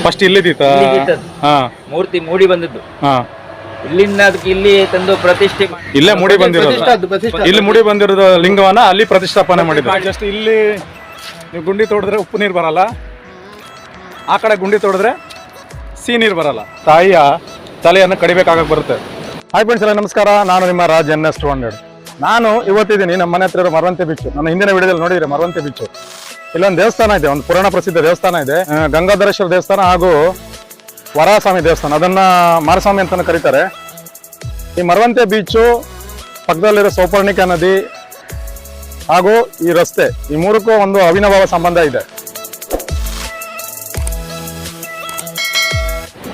First ಇಲ್ಲಿದ್ದಿತ್ತ ಹಾ ಮೂರ್ತಿ ಮೂಡಿ ಬಂದದ್ದು. ಹಾ ಇಲ್ಲಿಂದ ಅದಕ್ಕೆ ಇಲ್ಲಿ ತಂದು ಪ್ರತಿಷ್ಠೆ ಇಲ್ಲೇ ಮುಡಿ ಬಂದಿರೋದು. ಇಲ್ಲಿ ಮುಡಿ ಬಂದಿರೋದು ಲಿಂಗವನ್ನ ಅಲ್ಲಿ ಪ್ರತಿಷ್ಠಾಪನೆ ಮಾಡಿದ್ರು. ಜಸ್ಟ್ ಇಲ್ಲಿ ನೀವು ಗುಂಡಿ ತೋಡಿದ್ರೆ ಉಪ್ಪು ನೀರು ಬರಲ್ಲ, ಆ ಕಡೆ ಗುಂಡಿ ತೋಡಿದ್ರೆ ಸಿಹಿ ನೀರು ಬರಲ್ಲ. ತಾಯಿಯ ತಲೆಯನ್ನು ಕಡಿಬೇಕಾಗಕ್ಕೆ ಬರುತ್ತೆ. ಹಾಯ್ ಫ್ರೆಂಡ್ಸ್ ಎಲ್ಲ ನಮಸ್ಕಾರ, ನಾನು ನಿಮ್ಮ ರಾಜ್ NS200. ನಾನು ಇವತ್ತಿದ್ದೀನಿ ನಮ್ಮ ಮನೆ ಹತ್ರ ಇರೋ ಮರವಂತೆ ಬೀಚ್. ನನ್ನ ಹಿಂದಿನ ವಿಡಿಯೋದಲ್ಲಿ ನೋಡಿದ್ರೆ ಮರವಂತೆ ಬೀಚ್. ಇಲ್ಲೊಂದು ದೇವಸ್ಥಾನ ಇದೆ, ಒಂದು ಪುರಾಣ ಪ್ರಸಿದ್ಧ ದೇವಸ್ಥಾನ ಇದೆ, ಗಂಗಾಧರೇಶ್ವರ ದೇವಸ್ಥಾನ ಹಾಗೂ ವರಹಸ್ವಾಮಿ ದೇವಸ್ಥಾನ. ಅದನ್ನ ಮಾರಸ್ವಾಮಿ ಅಂತಾನು ಕರೀತಾರೆ. ಈ ಮರವಂತೆ ಬೀಚು ಪಕ್ಕದಲ್ಲಿರೋ ಸೌಪರ್ಣಿಕ ನದಿ ಹಾಗೂ ಈ ರಸ್ತೆ, ಈ ಮೂರಕ್ಕೂ ಒಂದು ಅವಿನಾಭಾವ ಸಂಬಂಧ ಇದೆ.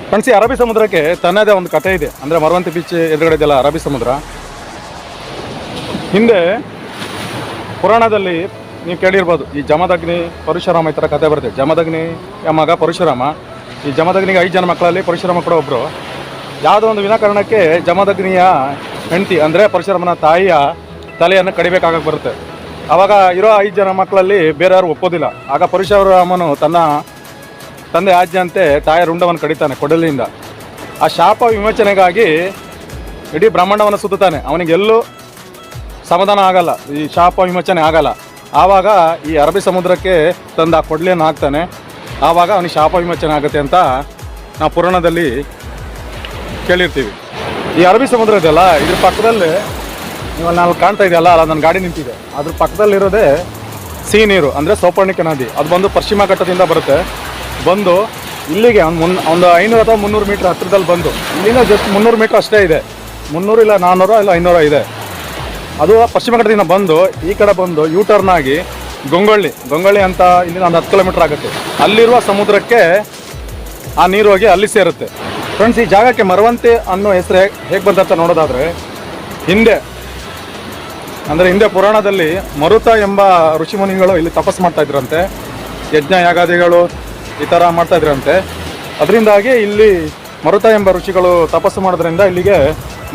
ಫ್ರೆಂಡ್ಸ್, ಈ ಅರಬ್ಬಿ ಸಮುದ್ರಕ್ಕೆ ತನ್ನದೇ ಒಂದು ಕಥೆ ಇದೆ. ಅಂದ್ರೆ ಮರವಂತೆ ಬೀಚ್ ಎದುರುಗಡೆ ಇದೆಯಲ್ಲ ಅರಬ್ಬಿ ಸಮುದ್ರ, ಹಿಂದೆ ಪುರಾಣದಲ್ಲಿ ನೀವು ಕೇಳಿರ್ಬೋದು, ಈ ಜಮದಗ್ನಿ ಪರಶುರಾಮ ಈ ಥರ ಕಥೆ ಬರುತ್ತೆ. ಜಮದಗ್ನಿ ಮಗ ಪರಶುರಾಮ. ಈ ಜಮದಗ್ನಿಗೆ 5 ಜನ ಮಕ್ಕಳಲ್ಲಿ ಪರಶುರಾಮ ಕೂಡ ಒಬ್ಬರು. ಯಾವುದೋ ಒಂದು ವಿನಾಕಾರಣಕ್ಕೆ ಜಮದಗ್ನಿಯ ಹೆಂಡತಿ ಅಂದರೆ ಪರಶುರಾಮನ ತಾಯಿಯ ತಲೆಯನ್ನು ಕಡಿಬೇಕಾಗಕ್ಕೆ ಬರುತ್ತೆ. ಆವಾಗ ಇರೋ 5 ಜನ ಮಕ್ಕಳಲ್ಲಿ ಬೇರೆಯವರು ಒಪ್ಪೋದಿಲ್ಲ. ಆಗ ಪರಶುರಾಮನು ತನ್ನ ತಂದೆ ಆಜ್ಞೆಯಂತೆ ತಾಯಿಯ ರುಂಡವನ್ನು ಕಡಿತಾನೆ ಕೊಡಲಿಯಿಂದ. ಆ ಶಾಪ ವಿಮೋಚನೆಗಾಗಿ ಇಡೀ ಬ್ರಹ್ಮಾಂಡವನ್ನು ಸುತ್ತಾನೆ. ಅವನಿಗೆಲ್ಲೂ ಸಮಾಧಾನ ಆಗಲ್ಲ, ಈ ಶಾಪ ವಿಮೋಚನೆ ಆಗಲ್ಲ. ಆವಾಗ ಈ ಅರಬ್ಬಿ ಸಮುದ್ರಕ್ಕೆ ತಂದು ಆ ಕೊಡ್ಲಿಯನ್ನು ಹಾಕ್ತಾನೆ. ಆವಾಗ ಅವನಿಗೆ ಶಾಪ ವಿಮೋಚನೆ ಆಗುತ್ತೆ ಅಂತ ನಾವು ಪುರಾಣದಲ್ಲಿ ಕೇಳಿರ್ತೀವಿ. ಈ ಅರಬ್ಬಿ ಸಮುದ್ರ ಇದೆಯಲ್ಲ, ಇದ್ರ ಪಕ್ಕದಲ್ಲಿ ನೀವು ನಾನು ಕಾಣ್ತಾ ಇದೆಯಲ್ಲ, ಅಲ್ಲ ನನ್ನ ಗಾಡಿ ನಿಂತಿದೆ, ಅದ್ರ ಪಕ್ಕದಲ್ಲಿರೋದೇ ಸಿಹಿ ನೀರು, ಅಂದರೆ ಸೌಪರ್ಣಿಕ ನದಿ. ಅದು ಬಂದು ಪಶ್ಚಿಮ ಘಟ್ಟದಿಂದ ಬರುತ್ತೆ. ಬಂದು ಇಲ್ಲಿಗೆ ಒಂದು 500 ಅಥವಾ 300 ಮೀಟ್ರ್ ಹತ್ತಿರದಲ್ಲಿ ಬಂದು ಇಲ್ಲಿಂದ ಜಸ್ಟ್ 300 ಮೀಟ್ರ್ ಅಷ್ಟೇ ಇದೆ. 300 ಇಲ್ಲ 400 ಇಲ್ಲ 500 ಇದೆ. ಅದು ಪಶ್ಚಿಮ ಘಟ್ಟದಿಂದ ಬಂದು ಈ ಕಡೆ ಬಂದು ಯೂಟರ್ನ್ ಆಗಿ ಗಂಗೊಳ್ಳಿ ಅಂತ ಇಲ್ಲಿಂದ ಒಂದು 10 ಕಿಲೋಮೀಟರ್ ಆಗುತ್ತೆ. ಅಲ್ಲಿರುವ ಸಮುದ್ರಕ್ಕೆ ಆ ನೀರು ಹೋಗಿ ಅಲ್ಲಿ ಸೇರುತ್ತೆ. ಫ್ರೆಂಡ್ಸ್, ಈ ಜಾಗಕ್ಕೆ ಮರವಂತೆ ಅನ್ನೋ ಹೆಸರು ಹೇಗೆ ಬಂದಂತ ನೋಡೋದಾದರೆ, ಹಿಂದೆ ಪುರಾಣದಲ್ಲಿ ಮರುತ ಎಂಬ ಋಷಿಮುನಿಗಳು ಇಲ್ಲಿ ತಪಸ್ಸು ಮಾಡ್ತಾ ಇದ್ರಂತೆ. ಯಜ್ಞ ಯಾಗಾದಿಗಳು ಈ ಥರ ಮಾಡ್ತಾ ಇದ್ರಂತೆ. ಅದರಿಂದಾಗಿ ಇಲ್ಲಿ ಮರುತ ಎಂಬ ಋಷಿಗಳು ತಪಸ್ಸು ಮಾಡೋದ್ರಿಂದ ಇಲ್ಲಿಗೆ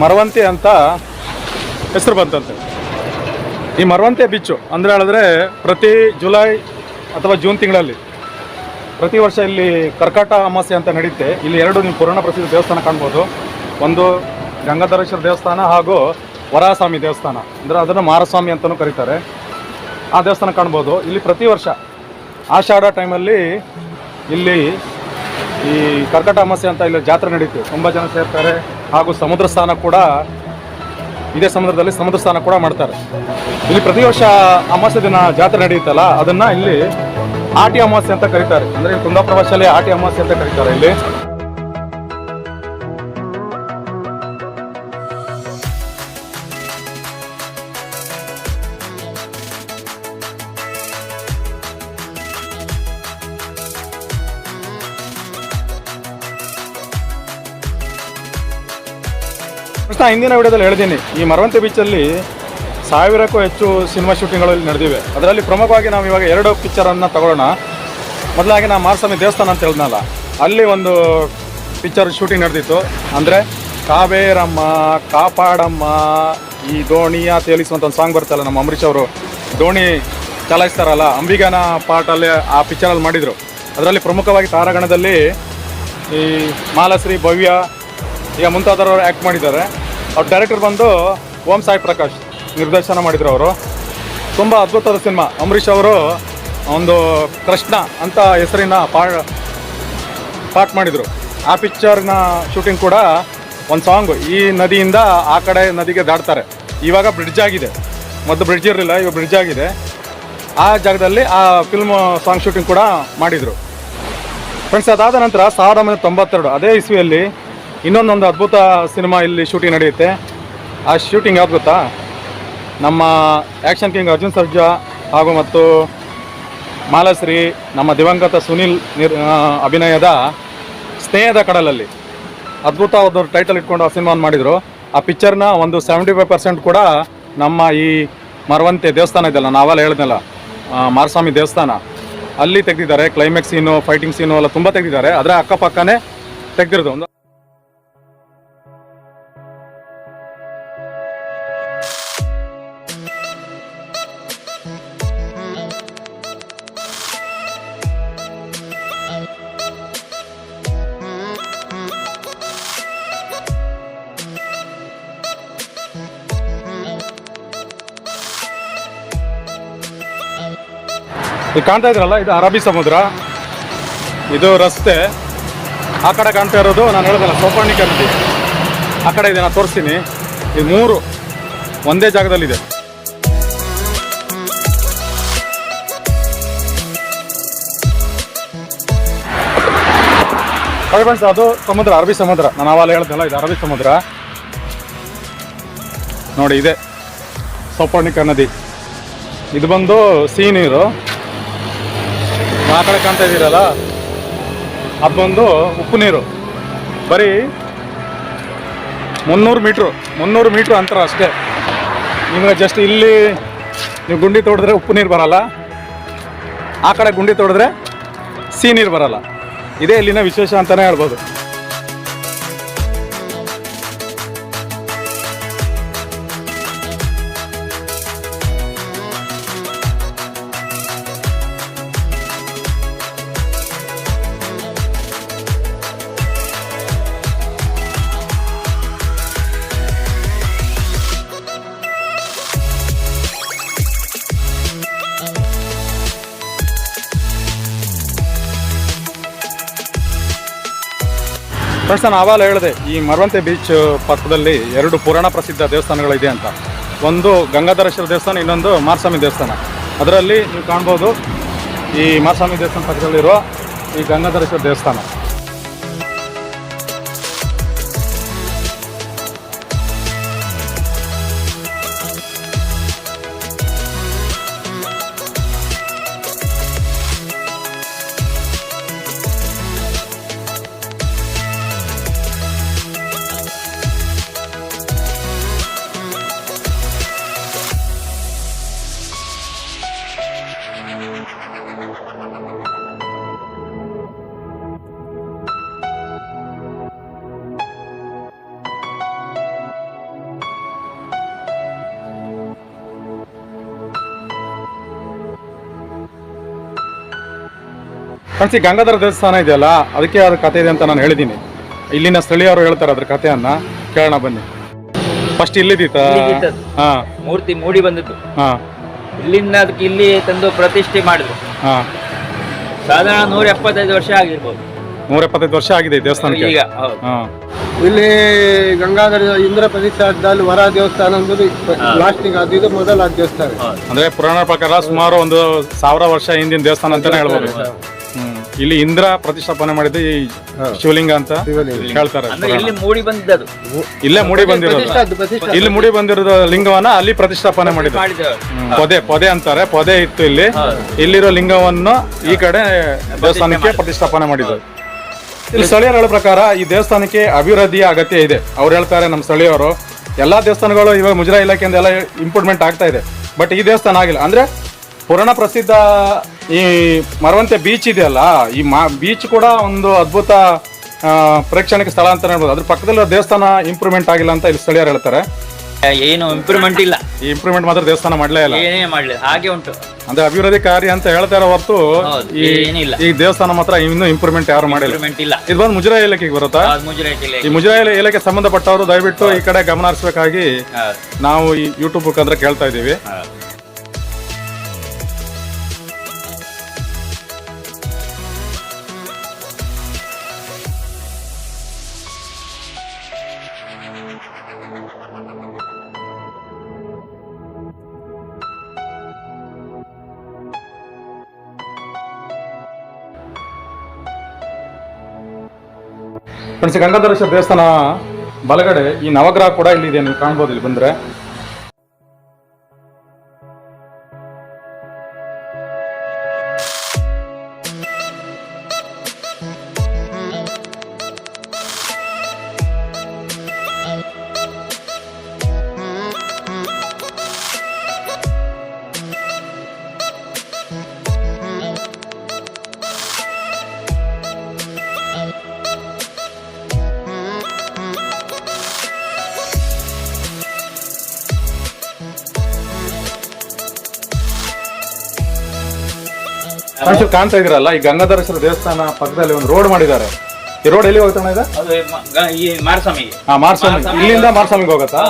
ಮರವಂತೆ ಅಂತ ಹೆಸರು ಬಂತಂತೆ. ಈ ಮರವಂತೆ ಬೀಚು ಅಂದರೆ ಹೇಳಿದ್ರೆ ಪ್ರತಿ ಜುಲೈ ಅಥವಾ ಜೂನ್ ತಿಂಗಳಲ್ಲಿ ಪ್ರತಿ ವರ್ಷ ಇಲ್ಲಿ ಕರ್ಕಾಟ ಅಮಾವಾಸ್ಯೆ ಅಂತ ನಡೆಯುತ್ತೆ. ಇಲ್ಲಿ 2 ನೀವು ಪುರಾಣ ಪ್ರಸಿದ್ಧ ದೇವಸ್ಥಾನ ಕಾಣ್ಬೋದು. ಒಂದು ಗಂಗಾಧರೇಶ್ವರ ದೇವಸ್ಥಾನ ಹಾಗೂ ವರಹಸ್ವಾಮಿ ದೇವಸ್ಥಾನ, ಅಂದರೆ ಅದನ್ನು ಮಾರಸ್ವಾಮಿ ಅಂತಲೂ ಕರೀತಾರೆ. ಆ ದೇವಸ್ಥಾನ ಕಾಣ್ಬೋದು. ಇಲ್ಲಿ ಪ್ರತಿ ವರ್ಷ ಆಷಾಢ ಟೈಮಲ್ಲಿ ಇಲ್ಲಿ ಈ ಕರ್ಕಾಟ ಅಮಾವಾಸ್ಯೆ ಅಂತ ಇಲ್ಲಿ ಜಾತ್ರೆ ನಡೀತು. ತುಂಬ ಜನ ಸೇರ್ತಾರೆ. ಹಾಗೂ ಸಮುದ್ರ ಸ್ನಾನ ಕೂಡ ಇದೇ ಸಮುದ್ರದಲ್ಲಿ ಸಮುದ್ರ ಸ್ನಾನ ಕೂಡ ಮಾಡ್ತಾರೆ. ಇಲ್ಲಿ ಪ್ರತಿ ವರ್ಷ ಅಮಾವಾಸ್ಯೆ ದಿನ ಜಾತ್ರೆ ನಡೆಯುತ್ತಲ್ಲ, ಅದನ್ನು ಇಲ್ಲಿ ಆಟಿ ಅಮಾವಾಸ್ಯೆ ಅಂತ ಕರೀತಾರೆ. ಅಂದರೆ ಕುಂದಾಪುರ ಭಾಷೆಯಲ್ಲಿ ಆಟಿ ಅಮಾವಾಸ್ಯೆ ಅಂತ ಕರೀತಾರೆ ಇಲ್ಲಿ. ಹಿಂದಿನ ವಿಡಿಯೋದಲ್ಲಿ ಹೇಳಿದ್ದೀನಿ, ಈ ಮರವಂತೆ ಬೀಚಲ್ಲಿ 1000ಕ್ಕೂ ಹೆಚ್ಚು ಸಿನಿಮಾ ಶೂಟಿಂಗ್ಗಳು ಇಲ್ಲಿ ನಡೆದಿವೆ. ಅದರಲ್ಲಿ ಪ್ರಮುಖವಾಗಿ ನಾವು ಇವಾಗ 2 ಪಿಕ್ಚರನ್ನು ತಗೊಳ್ಳೋಣ. ಮೊದಲಾಗಿ ನಾನು ಮಾರಸ್ವಾಮಿ ದೇವಸ್ಥಾನ ಅಂತ ಹೇಳಿದ್ನಲ್ಲ, ಅಲ್ಲಿ ಒಂದು ಪಿಕ್ಚರ್ ಶೂಟಿಂಗ್ ನಡೆದಿತ್ತು. ಅಂದರೆ ಕಾವೇರಮ್ಮ ಕಾಪಾಡಮ್ಮ ಈ ದೋಣಿಯ ತೇಲಿಸುವಂಥ ಒಂದು ಸಾಂಗ್ ಬರುತ್ತಲ್ಲ, ನಮ್ಮ ಅಂಬರೀಷ್ ಅವರು ದೋಣಿ ಚಲಾಯಿಸ್ತಾರಲ್ಲ, ಅಂಬಿಗನ ಪಾರ್ಟಲ್ಲಿ ಆ ಪಿಕ್ಚರಲ್ಲಿ ಮಾಡಿದರು. ಅದರಲ್ಲಿ ಪ್ರಮುಖವಾಗಿ ತಾರಾಗಣದಲ್ಲಿ ಈ ಮಾಲಾಶ್ರೀ, ಭವ್ಯ ಈಗ ಮುಂತಾದವರು ಆ್ಯಕ್ಟ್ ಮಾಡಿದ್ದಾರೆ. ಅವ್ರ ಡೈರೆಕ್ಟರ್ ಬಂದು ಓಂ ಸಾಯಿ ಪ್ರಕಾಶ್ ನಿರ್ದೇಶನ ಮಾಡಿದರು. ಅವರು ತುಂಬ ಅದ್ಭುತವಾದ ಸಿನಿಮಾ. ಅಂಬರೀಷ್ ಅವರು ಒಂದು ಕೃಷ್ಣ ಅಂತ ಹೆಸರಿನ ಪಾರ್ಟ್ ಮಾಡಿದರು. ಆ ಪಿಕ್ಚರ್ನ ಶೂಟಿಂಗ್ ಕೂಡ ಒಂದು ಸಾಂಗು ಈ ನದಿಯಿಂದ ಆ ಕಡೆ ನದಿಗೆ ದಾಟ್ತಾರೆ. ಇವಾಗ ಬ್ರಿಡ್ಜ್ ಆಗಿದೆ, ಮೊದಲು ಬ್ರಿಡ್ಜ್ ಇರಲಿಲ್ಲ, ಇವಾಗ ಬ್ರಿಡ್ಜ್ ಆಗಿದೆ. ಆ ಜಾಗದಲ್ಲಿ ಆ ಫಿಲ್ಮ್ ಸಾಂಗ್ ಶೂಟಿಂಗ್ ಕೂಡ ಮಾಡಿದರು. ಫ್ರೆಂಡ್ಸ್, ಅದಾದ ನಂತರ 1992 ಅದೇ ಇಸ್ವಿಯಲ್ಲಿ ಇನ್ನೊಂದೊಂದು ಅದ್ಭುತ ಸಿನಿಮಾ ಇಲ್ಲಿ ಶೂಟಿಂಗ್ ನಡೆಯುತ್ತೆ. ಆ ಶೂಟಿಂಗ್ ಯಾವ್ದು ಗೊತ್ತಾ? ನಮ್ಮ ಆ್ಯಕ್ಷನ್ ಕಿಂಗ್ ಅರ್ಜುನ್ ಸರ್ಜಾ ಹಾಗೂ ಮತ್ತು ಮಾಲಾಶ್ರೀ, ನಮ್ಮ ದಿವಂಗತ ಸುನಿಲ್ ಅಭಿನಯದ ಸ್ನೇಹದ ಕಡಲಲ್ಲಿ ಅದ್ಭುತವಾದ ಟೈಟಲ್ ಇಟ್ಕೊಂಡು ಆ ಸಿನಿಮಾವನ್ನು ಮಾಡಿದರು. ಆ ಪಿಕ್ಚರ್ನ ಒಂದು 75% ಕೂಡ ನಮ್ಮ ಈ ಮರವಂತೆ ದೇವಸ್ಥಾನ ಇದೆಯಲ್ಲ, ನಾವೆಲ್ಲ ಹೇಳಿದ್ನಲ್ಲ ಮಾರಸ್ವಾಮಿ ದೇವಸ್ಥಾನ, ಅಲ್ಲಿ ತೆಗೆದಿದ್ದಾರೆ. ಕ್ಲೈಮ್ಯಾಕ್ಸ್ ಸೀನು, ಫೈಟಿಂಗ್ ಸೀನು ಎಲ್ಲ ತುಂಬ ತೆಗೆದಿದ್ದಾರೆ. ಅದರ ಅಕ್ಕಪಕ್ಕನೇ ತೆಗೆದಿರೋದು. ಒಂದು ಈಗ ಕಾಣ್ತಾ ಇದ್ರಲ್ಲ, ಇದು ಅರಬ್ಬಿ ಸಮುದ್ರ, ಇದು ರಸ್ತೆ. ಆ ಕಡೆ ಕಾಣ್ತಾ ಇರೋದು ನಾನು ಹೇಳಿದಲ್ಲ ಸೋಪಾಣಿಕ ನದಿ, ಆ ಕಡೆ ಇದೆ, ನಾನು ತೋರಿಸ್ತೀನಿ. ಇದು ಮೂರು ಒಂದೇ ಜಾಗದಲ್ಲಿದೆ. ಫ್ರೆಂಡ್ಸ್, ಅದು ಸಮುದ್ರ, ಅರಬ್ಬಿ ಸಮುದ್ರ. ನಾನು ಆವಾಗಲೇ ಹೇಳ್ದಲ್ಲ, ಇದು ಅರಬ್ಬಿ ಸಮುದ್ರ. ನೋಡಿ, ಇದೆ ಸೋಪಾಣಿಕ ನದಿ. ಇದು ಬಂದು ಸಿಹಿ ನೀರು. ಆ ಕಡೆ ಕಾಣ್ತಾ ಇದ್ದೀರಲ್ಲ, ಅದು ಬಂದು ಉಪ್ಪು ನೀರು. ಬರೀ 300 ಮೀಟ್ರ್ ಅಂತರ ಅಷ್ಟೇ. ನಿಮಗೆ ಜಸ್ಟ್ ಇಲ್ಲಿ ನೀವು ಗುಂಡಿ ತೋಡಿದ್ರೆ ಉಪ್ಪು ನೀರು ಬರಲ್ಲ, ಆ ಕಡೆ ಗುಂಡಿ ತೋಡಿದ್ರೆ ಸಿಹಿ ನೀರು ಬರಲ್ಲ. ಇದೇ ಇಲ್ಲಿನ ವಿಶೇಷ ಅಂತಲೇ ಹೇಳ್ಬೋದು. ಫ್ರೆಂಡ್ಸ್, ನಾನು ಆವಾಗಲೇ ಹೇಳಿದೆ, ಈ ಮರವಂತೆ ಬೀಚ್ ಪಕ್ಕದಲ್ಲಿ 2 ಪುರಾಣ ಪ್ರಸಿದ್ಧ ದೇವಸ್ಥಾನಗಳಿದೆ ಅಂತ. ಒಂದು ಗಂಗಾಧರೇಶ್ವರ ದೇವಸ್ಥಾನ, ಇನ್ನೊಂದು ಮಾರಸ್ವಾಮಿ ದೇವಸ್ಥಾನ. ಅದರಲ್ಲಿ ನೀವು ಕಾಣ್ಬೋದು ಈ ಮಾರಸ್ವಾಮಿ ದೇವಸ್ಥಾನ ಪಕ್ಕದಲ್ಲಿರೋ ಈ ಗಂಗಾಧರೇಶ್ವರ ದೇವಸ್ಥಾನ. ಫ್ರೆಂಡ್ಸ್, ಈ ಗಂಗಾಧರ ದೇವಸ್ಥಾನ ಇದೆಯಲ್ಲ, ಅದಕ್ಕೆ ಅದ್ರ ಕಥೆ ಇದೆ ಅಂತ ನಾನು ಹೇಳಿದ್ದೀನಿ. ಇಲ್ಲಿನ ಸ್ಥಳೀಯರು ಹೇಳ್ತಾರೆ ಅದ್ರ ಕಥೆಯನ್ನ, ಕೇಳೋಣ ಬನ್ನಿ. ಫಸ್ಟ್ ಇಲ್ಲಿದ್ದೀತ ಮೂರ್ತಿ ಮೂಡಿ ಬಂದದ್ದು. ಇಲ್ಲಿಂದ ಅದಕ್ಕೆ ಇಲ್ಲಿ ತಂದು ಪ್ರತಿಷ್ಠೆ ಮಾಡಿದ್ರು. ಸಾಧಾರಣ 175 ವರ್ಷ ಆಗಿರ್ಬೋದು. 175 ವರ್ಷ ಆಗಿದೆ ಈ ದೇವಸ್ಥಾನಕ್ಕೆ ಈಗ. ಇಲ್ಲಿ ಗಂಗಾಧರ ಇಂದ್ರ ಪ್ರತಿಷ್ಠಾನದಲ್ಲಿ ವರ ದೇವಸ್ಥಾನ ಅಂದ್ರೆ ಲಾಸ್ಟಿಗೆ ಅದು ಇದು ಮೊದಲ ದೇವಸ್ಥಾನ. ಅಂದ್ರೆ ಪುರಾಣ ಪ್ರಕಾರ ಸುಮಾರು 1000 ವರ್ಷ ಹಿಂದಿನ ದೇವಸ್ಥಾನ ಅಂತಾನೆ ಹೇಳ್ಬೋದು. ಇಲ್ಲಿ ಇಂದ್ರ ಪ್ರತಿಷ್ಠಾಪನೆ ಮಾಡಿದ್ದು ಈ ಶಿವಲಿಂಗ ಅಂತ ಹೇಳ್ತಾರೆ. ಇಲ್ಲಿ ಮೂಡಿ ಬಂದಿದ್ದು, ಇಲ್ಲೇ ಮೂಡಿ ಬಂದಿರೋದು. ಇಲ್ಲಿ ಮೂಡಿ ಬಂದಿರೋ ಲಿಂಗವನ್ನ ಅಲ್ಲಿ ಪ್ರತಿಷ್ಠಾಪನೆ ಮಾಡಿದ್ರು. ಪೊದೆ ಅಂತಾರೆ, ಪೊದೆ ಇತ್ತು ಇಲ್ಲಿ. ಇಲ್ಲಿರೋ ಲಿಂಗವನ್ನು ಈ ಕಡೆ ದೇವಸ್ಥಾನಕ್ಕೆ ಪ್ರತಿಷ್ಠಾಪನೆ ಮಾಡಿದ್ರು. ಇಲ್ಲಿ ಸ್ಥಳೀಯರ ಹೇಳೋ ಪ್ರಕಾರ ಈ ದೇವಸ್ಥಾನಕ್ಕೆ ಅಭಿವೃದ್ಧಿಯ ಅಗತ್ಯ ಇದೆ. ಅವ್ರು ಹೇಳ್ತಾರೆ, ನಮ್ಮ ಸ್ಥಳೀಯರು, ಎಲ್ಲಾ ದೇವಸ್ಥಾನಗಳು ಇವಾಗ ಮುಜರಾಯಿ ಇಲಾಖೆಯಿಂದ ಎಲ್ಲ ಇಂಪ್ರೂವ್ಮೆಂಟ್ ಆಗ್ತಾ ಇದೆ, ಬಟ್ ಈ ದೇವಸ್ಥಾನ ಆಗಿಲ್ಲ. ಅಂದ್ರೆ ಪುರಾಣ ಪ್ರಸಿದ್ಧ ಈ ಮರವಂತೆ ಬೀಚ್ ಇದೆಯಲ್ಲ, ಈ ಬೀಚ್ ಕೂಡ ಒಂದು ಅದ್ಭುತ ಪ್ರೇಕ್ಷಣಿಕ ಸ್ಥಳ ಅಂತ ಹೇಳ್ಬೋದು. ಅದ್ರ ಪಕ್ಕದಲ್ಲಿ ದೇವಸ್ಥಾನ ಇಂಪ್ರೂವ್ಮೆಂಟ್ ಆಗಿಲ್ಲ ಅಂತ ಇಲ್ಲಿ ಸ್ಥಳೀಯರು ಹೇಳ್ತಾರೆ. ಏನು ಇಂಪ್ರೂವ್ಮೆಂಟ್ ಇಲ್ಲ, ಈ ಇಂಪ್ರೂವ್ಮೆಂಟ್ ಮಾತ್ರ ದೇವಸ್ಥಾನ ಮಾಡಲೇ ಇಲ್ಲ, ಏನೇ ಮಾಡಲಿಲ್ಲ, ಹಾಗೆ ಉಂಟು. ಅಂದ್ರೆ ಅಭಿವೃದ್ಧಿ ಕಾರ್ಯ ಅಂತ ಹೇಳ್ತಾರೆ ಹೊರತು ಈ ದೇವಸ್ಥಾನ ಮಾತ್ರ ಇನ್ನೂ ಇಂಪ್ರೂವ್ಮೆಂಟ್ ಯಾರು ಮಾಡಿಲ್ಲ. ಇದು ಬಂದು ಮುಜರಾಯಿ ಇಲಾಖೆಗೆ ಬರುತ್ತಾ? ಈ ಮುಜರಾಯಿ ಇಲಾಖೆ ಸಂಬಂಧಪಟ್ಟವರು ದಯವಿಟ್ಟು ಈ ಕಡೆ ಗಮನ ಹರಿಸಬೇಕಾಗಿ ನಾವು ಈ ಯೂಟ್ಯೂಬ್ ಮುಖಾಂತರ ಕೇಳ್ತಾ ಇದ್ದೀವಿ. ಫ್ರೆಂಡ್ಸ್, ಗಂಗಾಧರೇಶ್ವರ ದೇವಸ್ಥಾನ ಬಲಗಡೆ ಈ ನವಗ್ರಹ ಕೂಡ ಇಲ್ಲಿದೆ, ನೀವು ಕಾಣ್ಬೋದು ಇಲ್ಲಿ ಬಂದ್ರೆ. ಕಾಣ್ತಾ ಇದ್ರಲ್ಲ, ಈ ಗಂಗಾಧರೇಶ್ವರ ದೇವಸ್ಥಾನ ಪಕ್ಕದಲ್ಲಿ ಒಂದು ರೋಡ್ ಮಾಡಿದ್ದಾರೆ. ಈ ರೋಡ್ ಎಲ್ಲಿ ಹೋಗ್ತಾನೆ ಇದೆ? ಮಾರಸ್ವಾಮಿ. ಇಲ್ಲಿಂದ ಮಾರಸ್ವಾಮಿಗೆ ಹೋಗತ್ತಾ?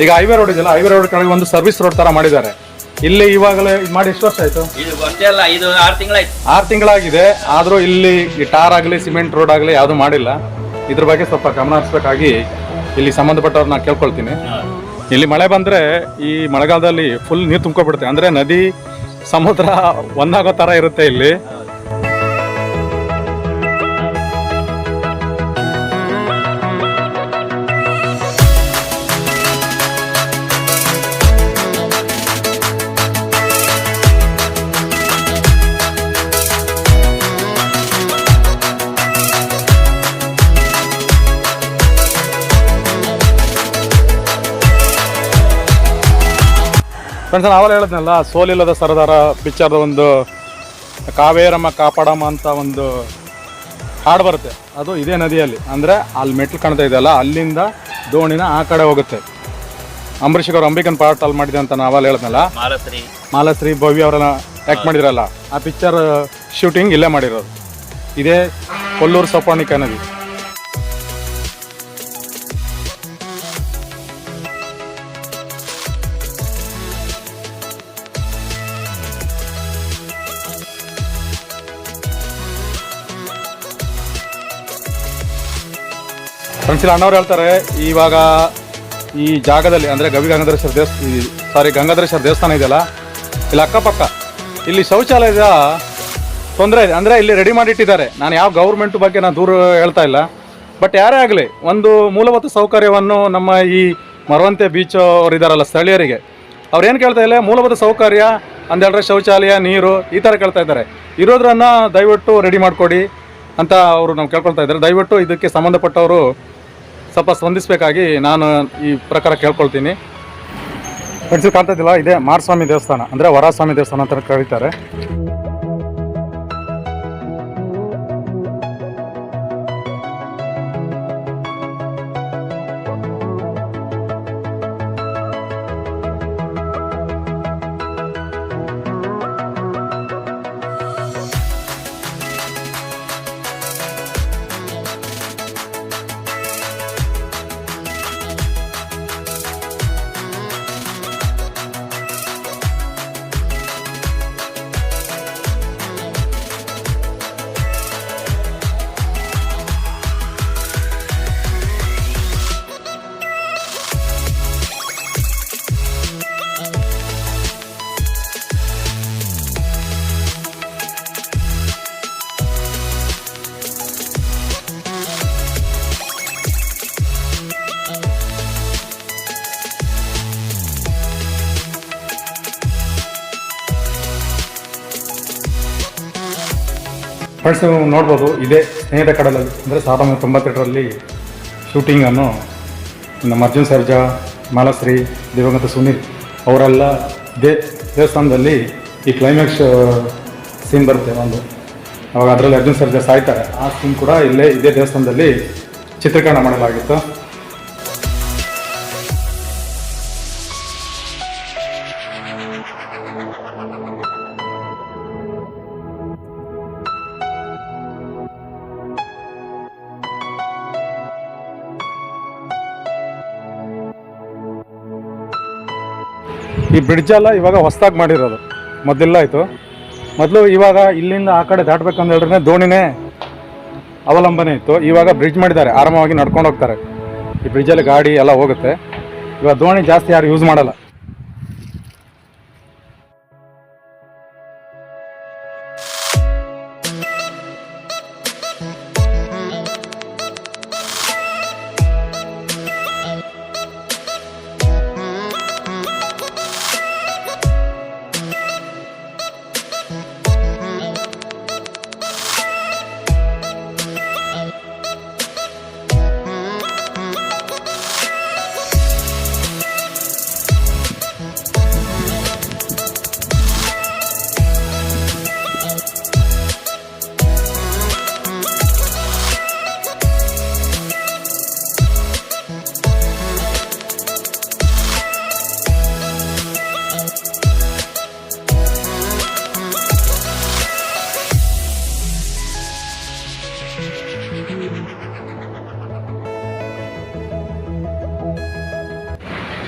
ಈಗ ಹೈವೇ ರೋಡ್ ಇದೆಯಲ್ಲ, ಹೈವೇ ರೋಡ್ ಕಡೆಗೆ ಒಂದು ಸರ್ವಿಸ್ ರೋಡ್ ತರ ಮಾಡಿದ್ದಾರೆ. ಇಲ್ಲಿ ಇವಾಗಲೇ ಇದು ಮಾಡಿ ಎಷ್ಟು ವರ್ಷ ಆಯ್ತು? ಇದು ಅಷ್ಟೇ ಅಲ್ಲ, ಇದು 6 ತಿಂಗಳಾಯ್ತು. 6 ತಿಂಗಳಾಗಿದೆ. ಆದರೂ ಇಲ್ಲಿ ಈ ಟಾರ್ ಆಗಲಿ ಸಿಮೆಂಟ್ ರೋಡ್ ಆಗಲಿ ಯಾವುದು ಮಾಡಿಲ್ಲ. ಇದ್ರ ಬಗ್ಗೆ ಸ್ವಲ್ಪ ಗಮನ ಹರಿಸ್ಬೇಕಾಗಿ ಇಲ್ಲಿ ಸಂಬಂಧಪಟ್ಟವ್ರನ್ನ ಕೇಳ್ಕೊಳ್ತೀನಿ. ಇಲ್ಲಿ ಮಳೆ ಬಂದರೆ ಈ ಮಳೆಗಾಲದಲ್ಲಿ ಫುಲ್ ನೀರು ತುಂಬ್ಕೊಬಿಡುತ್ತೆ. ಅಂದರೆ ನದಿ ಸಮುದ್ರ ಒಂದಾಗೋ ಥರ ಇರುತ್ತೆ ಇಲ್ಲಿ. ಫ್ರೆಂಡ್ಸ್, ನಾವೆಲ್ಲ ಹೇಳಿದ್ನಲ್ಲ, ಸೋಲಿಲ್ಲದ ಸರದಾರ ಪಿಕ್ಚರ್ದ ಒಂದು ಕಾವೇರಮ್ಮ ಕಾಪಾಡಮ್ಮ ಅಂತ ಒಂದು ಹಾಡು ಬರುತ್ತೆ. ಅದು ಇದೇ ನದಿಯಲ್ಲಿ, ಅಂದರೆ ಅಲ್ಲಿ ಮೆಟ್ಲು ಕಾಣ್ತಾ ಇದೆಯಲ್ಲ, ಅಲ್ಲಿಂದ ದೋಣಿನ ಆ ಕಡೆ ಹೋಗುತ್ತೆ. ಅಂಬರೀಷ್ ಅವರು ಅಂಬಿಕನ್ ಪಾರ್ಟ್ ಅಲ್ಲಿ ಮಾಡಿದೆ ಅಂತ ನಾವೆಲ್ಲ ಹೇಳಿದ್ನಲ್ಲ, ಮಾಲಶ್ರೀ ಭವ್ಯ ಅವರೆಲ್ಲ ಆ್ಯಕ್ಟ್ ಮಾಡಿದ್ರಲ್ಲ, ಆ ಪಿಕ್ಚರ್ ಶೂಟಿಂಗ್ ಇಲ್ಲೇ ಮಾಡಿರೋದು. ಇದೇ ಕೊಲ್ಲೂರು ಸೌಪರ್ಣಿಕ ನದಿ. ಫ್ರೆಂಡ್ಸ್, ಇಲ್ಲಿ ಅಣ್ಣವ್ರು ಹೇಳ್ತಾರೆ, ಇವಾಗ ಈ ಜಾಗದಲ್ಲಿ ಅಂದರೆ ಗಂಗಾಧರೇಶ್ವರ ದೇವಸ್ಥಾನ ಇದೆಯಲ್ಲ, ಇಲ್ಲಿ ಅಕ್ಕಪಕ್ಕ ಇಲ್ಲಿ ಶೌಚಾಲಯದ ತೊಂದರೆ ಇದೆ. ಅಂದರೆ ಇಲ್ಲಿ ರೆಡಿ ಮಾಡಿಟ್ಟಿದ್ದಾರೆ. ನಾನು ಯಾವ ಗೌರ್ಮೆಂಟ್ ಬಗ್ಗೆ ನಾನು ದೂರ ಹೇಳ್ತಾ ಇಲ್ಲ, ಬಟ್ ಯಾರೇ ಆಗಲಿ ಒಂದು ಮೂಲಭೂತ ಸೌಕರ್ಯವನ್ನು ನಮ್ಮ ಈ ಮರವಂತೆ ಬೀಚ್ ಅವ್ರು ಇದ್ದಾರಲ್ಲ ಸ್ಥಳೀಯರಿಗೆ, ಅವ್ರು ಏನು ಕೇಳ್ತಾ ಇಲ್ಲ, ಮೂಲಭೂತ ಸೌಕರ್ಯ ಅಂದೇಳ್ರೆ ಶೌಚಾಲಯ, ನೀರು ಈ ಥರ ಕೇಳ್ತಾ ಇದ್ದಾರೆ. ಇರೋದ್ರನ್ನು ದಯವಿಟ್ಟು ರೆಡಿ ಮಾಡಿಕೊಡಿ ಅಂತ ಅವರು ನಾವು ಕೇಳ್ಕೊಳ್ತಾ ಇದ್ದಾರೆ. ದಯವಿಟ್ಟು ಇದಕ್ಕೆ ಸಂಬಂಧಪಟ್ಟವರು ಸ್ವಲ್ಪ ಸ್ಪಂದಿಸಬೇಕಾಗಿ ನಾನು ಈ ಪ್ರಕಾರ ಕೇಳ್ಕೊಳ್ತೀನಿ. ಫ್ರೆಂಡ್ಸ್, ಕಾಣ್ತಾ ಇದ್ದಿಲ್ಲ, ಇದೇ ಮಾರಸ್ವಾಮಿ ದೇವಸ್ಥಾನ, ಅಂದರೆ ವರಹಸ್ವಾಮಿ ದೇವಸ್ಥಾನ ಅಂತ ಕರೀತಾರೆ. ಫ್ರೆಂಡ್ಸ್, ನೀವು ನೋಡ್ಬೋದು, ಇದೇ ಸ್ನೇಹದ ಕಡಲಲ್ಲಿ, ಅಂದರೆ 1998ರಲ್ಲಿ ಶೂಟಿಂಗನ್ನು ನಮ್ಮ ಅರ್ಜುನ್ ಸರ್ಜಾ, ಮಾಲಶ್ರೀ, ದಿವಂಗತ ಸುನೀಲ್ ಅವರೆಲ್ಲ ದೇವಸ್ಥಾನದಲ್ಲಿ ಈ ಕ್ಲೈಮ್ಯಾಕ್ಸ್ ಸೀನ್ ಬರುತ್ತೆ ಒಂದು. ಅವಾಗ ಅದರಲ್ಲಿ ಅರ್ಜುನ್ ಸರ್ಜಾ ಸಾಯ್ತಾರೆ. ಆ ಸೀನ್ ಕೂಡ ಇದೇ ದೇವಸ್ಥಾನದಲ್ಲಿ ಚಿತ್ರೀಕರಣ ಮಾಡಲಾಗಿತ್ತು. ಈ ಬ್ರಿಡ್ಜೆಲ್ಲ ಇವಾಗ ಹೊಸದಾಗಿ ಮಾಡಿರೋದು, ಮೊದಲೆಲ್ಲ ಆಯಿತು. ಇವಾಗ ಇಲ್ಲಿಂದ ಆ ಕಡೆ ದಾಟಬೇಕಂತ ಹೇಳಿದ್ರೆ ದೋಣಿನೇ ಅವಲಂಬನೆ ಇತ್ತು. ಇವಾಗ ಬ್ರಿಡ್ಜ್ ಮಾಡಿದ್ದಾರೆ, ಆರಾಮವಾಗಿ ನಡ್ಕೊಂಡು ಹೋಗ್ತಾರೆ. ಈ ಬ್ರಿಡ್ಜಲ್ಲಿ ಗಾಡಿ ಎಲ್ಲ ಹೋಗುತ್ತೆ. ಇವಾಗ ದೋಣಿ ಜಾಸ್ತಿ ಯಾರು ಯೂಸ್ ಮಾಡಲ್ಲ.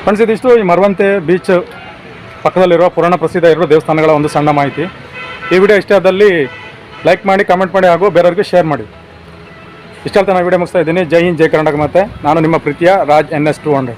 ಫ್ರೆಂಡ್ಸ್, ಇದಿಷ್ಟು ಈ ಮರವಂತೆ ಬೀಚ್ ಪಕ್ಕದಲ್ಲಿರುವ ಪುರಾಣ ಪ್ರಸಿದ್ಧ 2 ದೇವಸ್ಥಾನಗಳ ಒಂದು ಸಣ್ಣ ಮಾಹಿತಿ. ಈ ವಿಡಿಯೋ ಇಷ್ಟ ಆದಲ್ಲಿ ಲೈಕ್ ಮಾಡಿ, ಕಮೆಂಟ್ ಮಾಡಿ ಹಾಗೂ ಬೇರೆಯವ್ರಿಗೆ ಶೇರ್ ಮಾಡಿ. ಇಷ್ಟ ನಾನು ವಿಡಿಯೋ ಮುಗಿಸ್ತಾ ಇದ್ದೀನಿ. ಜೈ ಹಿಂದ್, ಜೈ ಕರ್ನಾಟಕ. ಮತ್ತೆ ನಾನು ನಿಮ್ಮ ಪ್ರೀತಿಯ ರಾಜ್ NS 200.